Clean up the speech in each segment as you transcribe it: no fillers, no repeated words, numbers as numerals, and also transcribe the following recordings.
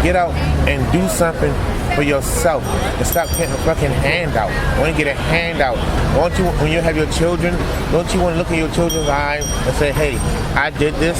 get out and do something for yourself and stop getting a fucking handout. When you get a handout, don't you, when you have your children, don't you want to look in your children's eyes and say, hey, I did this?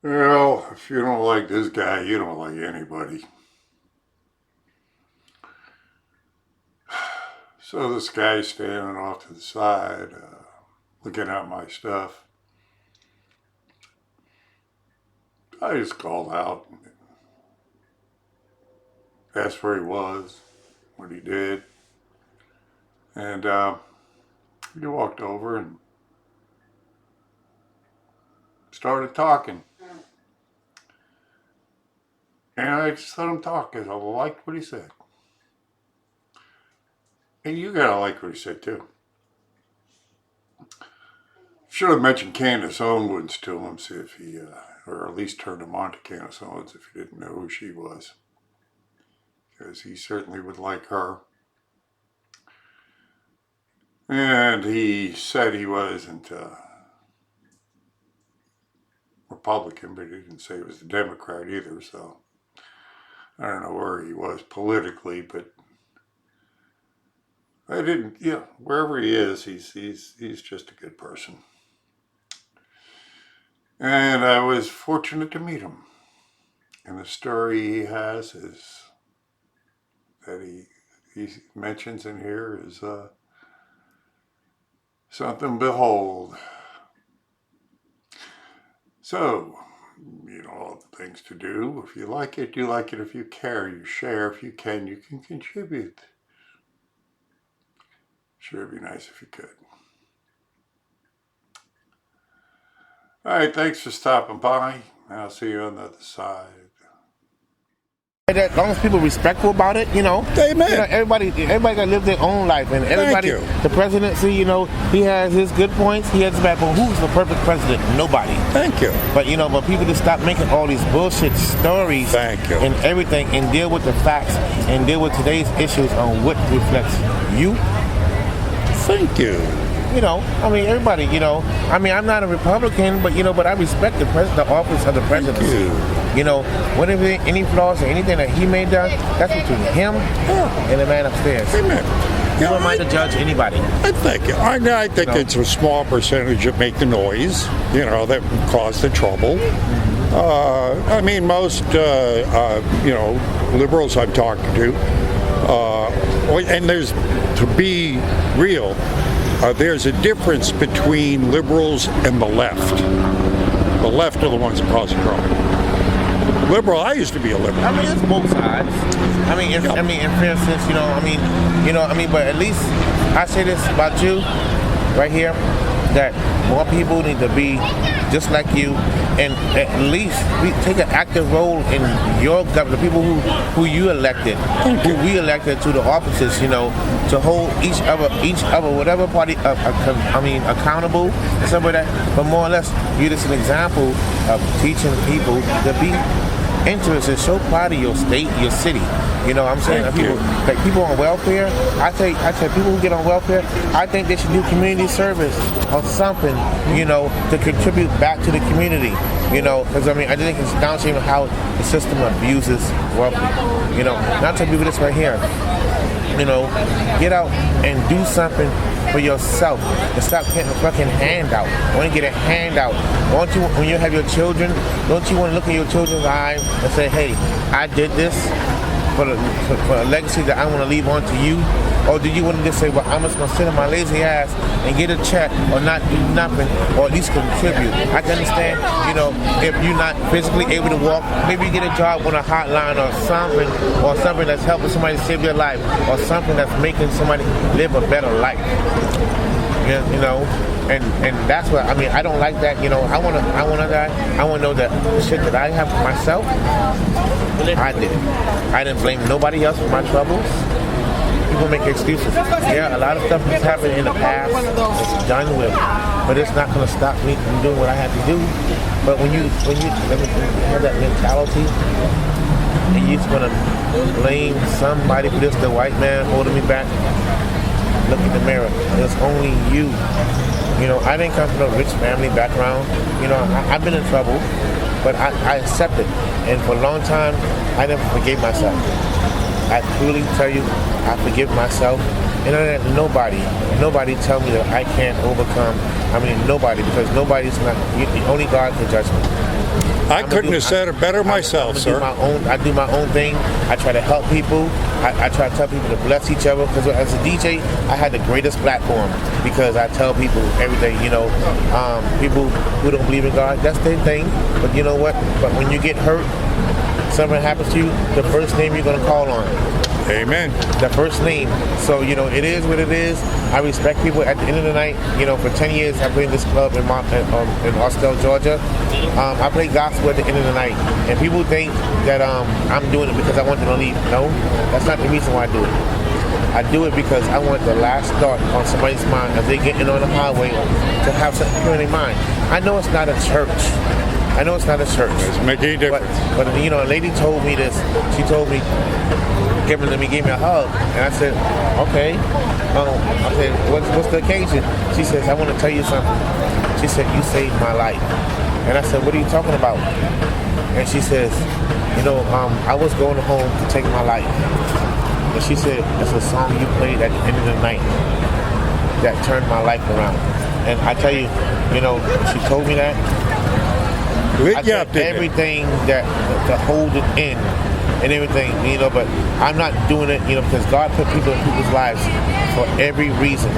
Well, if you don't like this guy, you don't like anybody. So this guy's standing off to the side, looking at my stuff. I just called out, asked where he was, what he did, and he walked over and started talking. And I just let him talk because I liked what he said. And you gotta like what he said too. Should have mentioned Candace Owens to him, see if he, or at least turned him on to Candace Owens if he didn't know who she was. Because he certainly would like her. And he said he wasn't Republican, but he didn't say he was a Democrat either, so I don't know where he was politically, but I didn't, wherever he is, he's just a good person. And I was fortunate to meet him. And the story he has is, that he mentions in here is something to behold. So, all the things to do. If you like it, you like it. If you care, you share. If you can contribute. Sure, it'd be nice if you could. All right, thanks for stopping by. I'll see you on the other side. As long as people are respectful about it, Amen. Everybody gotta live their own life, and everybody, the presidency, he has his good points, he has his bad points. Who's the perfect president? Nobody. Thank you. But but people just stop making all these bullshit stories. Thank you. And everything, and deal with the facts, and deal with today's issues on what reflects you. Thank you. Everybody, I'm not a Republican, but I respect the office of the presidency. Whatever, any flaws or anything that he may have done, that's between him and the man upstairs. Amen. You don't mind to judge anybody. I think it's a small percentage that make the noise, that cause the trouble. Most, liberals I'm talking to, and there's, to be real, there's a difference between liberals and the left. The left are the ones that cause the trouble. Liberal, I used to be a liberal. It's both sides. In fair sense, but at least I say this about you right here, that more people need to be just like you, and at least take an active role in your government, the people who you elected, who we elected to the offices, to hold each other, whatever party, accountable and stuff like that. But more or less, you're just an example of teaching people to be interested, show pride of your state, your city. I'm saying? People on welfare, I say people who get on welfare, I think they should do community service or something, to contribute back to the community, because I think it's astonishing how the system abuses welfare. Not tell people this right here. Get out and do something for yourself and stop getting a fucking handout. When you get a handout, don't you, when you have your children, don't you want to look in your children's eyes and say, hey, I did this for a legacy that I want to leave on to you? Or do you want to just say, well, I'm just going to sit on my lazy ass and get a check or not do nothing, or at least contribute? I can understand, if you're not physically able to walk, maybe you get a job on a hotline or something that's helping somebody save their life, or something that's making somebody live a better life. And that's what I don't like that. I want to know that the shit that I have for myself, I did it. I didn't blame nobody else for my troubles. People make excuses. Yeah, a lot of stuff has happened in the past. It's done with, but it's not going to stop me from doing what I have to do. But when you have that mentality, and you're just going to blame somebody for this, the white man holding me back, look in the mirror. It's only you. You know, I didn't come from a rich family background. You know, I've been in trouble, but I accept it. And for a long time, I never forgave myself. I truly tell you, I forgive myself. And I let nobody tell me that I can't overcome. I mean, nobody, because nobody's not, only God can judge me. I couldn't have said it better myself, sir. I do my own thing. I try to help people. I try to tell people to bless each other. Because as a DJ, I had the greatest platform because I tell people every day, you know, people who don't believe in God, that's their thing. But you know what? But when you get hurt, something happens to you, the first name you're going to call on. Amen. The first name. So, you know, it is what it is. I respect people. At the end of the night, you know, for 10 years, I played in this club in Austell, Georgia. I play gospel at the end of the night. And people think that I'm doing it because I want them to leave. No, that's not the reason why I do it. I do it because I want the last thought on somebody's mind as they getting on the highway to have something pure in their mind. I know it's not a church. Doesn't make any difference. But you know, a lady told me this. She told me, gave me a hug, and I said, okay. I said, what's the occasion? She says, I want to tell you something. She said, you saved my life. And I said, what are you talking about? And she says, you know, I was going home to take my life. And she said, it's a song you played at the end of the night that turned my life around. And I tell you, you know, she told me that. I did everything that to hold it in and everything, you know, but I'm not doing it, you know, because God put people in people's lives for every reason,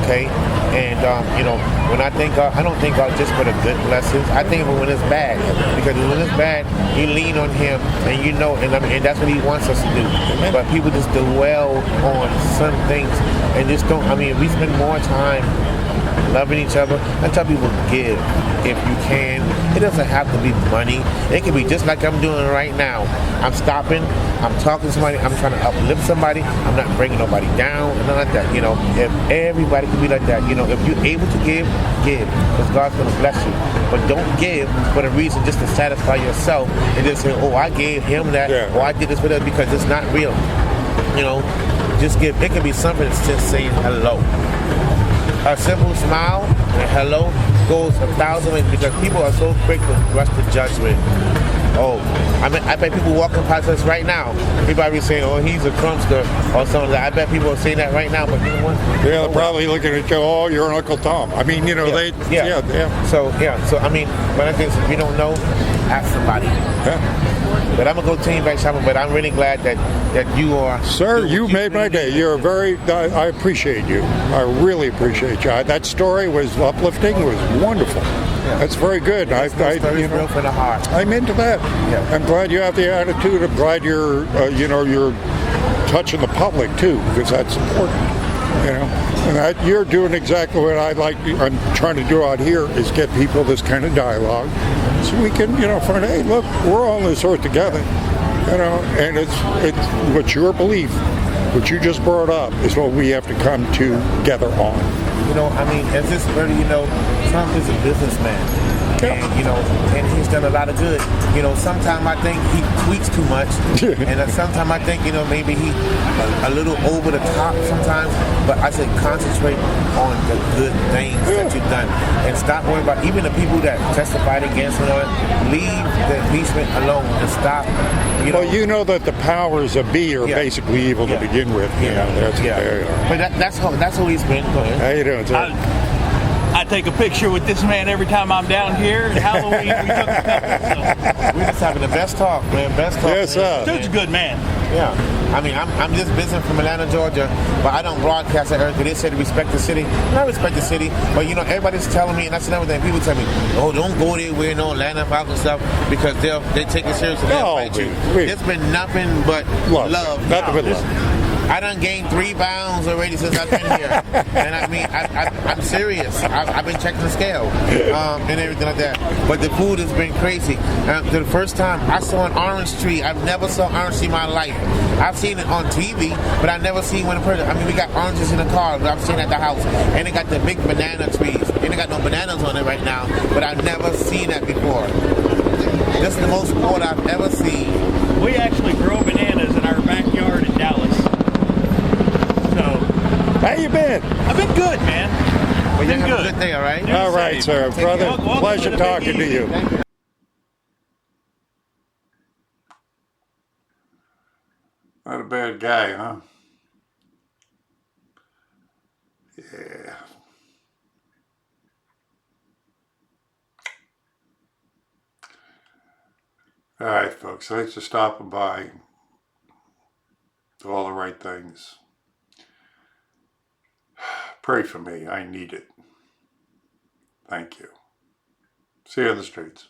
okay? And, you know, when I thank God, I don't thank God just for the good blessings. I think of it when it's bad, because when it's bad, you lean on Him, and you know, and that's what He wants us to do. But people just dwell on some things and just don't, I mean, we spend more time loving each other. I tell people, give if you can. It doesn't have to be money. It can be just like I'm doing right now. I'm stopping, I'm talking to somebody, I'm trying to uplift somebody. I'm not bringing nobody down, and nothing like that. You know, if everybody could be like that, you know, if you're able to give, because God's going to bless you. But don't give for the reason just to satisfy yourself and just say, oh, I gave him that, or I did this with it, because it's not real. You know, just give. It can be something that's just saying hello. A simple smile and hello goes 1,000 ways, because people are so quick to rush to judgment. Oh, I mean, I bet people walking past us right now, people are saying, oh, he's a Trumpster or something like that. I bet people are saying that right now, but you know what? They're probably looking at you, oh, you're an Uncle Tom. I mean, you know, So I mean, when I think if you don't know, ask somebody. Yeah. But I'm going to go team back shopping, but I'm really glad that you are. Sir, you made my day. You're I appreciate you. I really appreciate you. That story was uplifting. It was wonderful. Yeah. That's very good. You know, real for the heart. I'm into that. Yeah. I'm glad you have the attitude. I'm glad you're, you're touching the public too, because that's important. You know, and you're doing exactly what I'm trying to do out here is get people this kind of dialogue, so we can, you know, find, hey, look, we're all on this earth together, you know, and it's what your belief, what you just brought up, is what we have to come together on. You know, I mean, as this brother, you know, Trump is a businessman. And, you know, and he's done a lot of good. You know, sometimes I think he tweets too much. And sometimes I think, you know, maybe he a little over the top sometimes. But I say concentrate on the good things that you've done. And stop worrying about even the people that testified against him. Leave the impeachment alone and stop. You know. Well, you know that the powers that be are basically evil to begin with. You know, that's But that's how he's been. Go ahead. How you doing, sir? I take a picture with this man every time I'm down here. At Halloween, we took a picture. So. We're just having the best talk, man. Best talk. Yes, sir. Dude's a good man. Yeah. I mean, I'm just visiting from Atlanta, Georgia, but I don't broadcast at Earth. They said to respect the city. And I respect the city, but, you know, everybody's telling me, and that's another thing. People tell me, oh, don't go there wearing no Atlanta Falcons stuff, because they take it seriously. They'll fight you. There's been nothing but love. Nothing but love. I done gained 3 pounds already since I've been here. And I mean, I'm serious. I've been checking the scale and everything like that. But the food has been crazy. The first time I saw an orange tree, I've never saw orange tree in my life. I've seen it on TV, but I've never seen one in person. I mean, we got oranges in the car, but I've seen it at the house. And they got the big banana trees. And they got no bananas on it right now, but I've never seen that before. This is the most water I've ever seen. We actually grow bananas in our backyard in Dallas. So How you been? I've been good, man. Well, you Been have a good. good day, all right? Yeah. All right, sir. Brother, Welcome pleasure to the Big talking to Easy. you. Thank you. Not a bad guy, huh? Yeah. All right, folks. Thanks for stopping by. Do all the right things. Pray for me. I need it. Thank you. See you on the streets.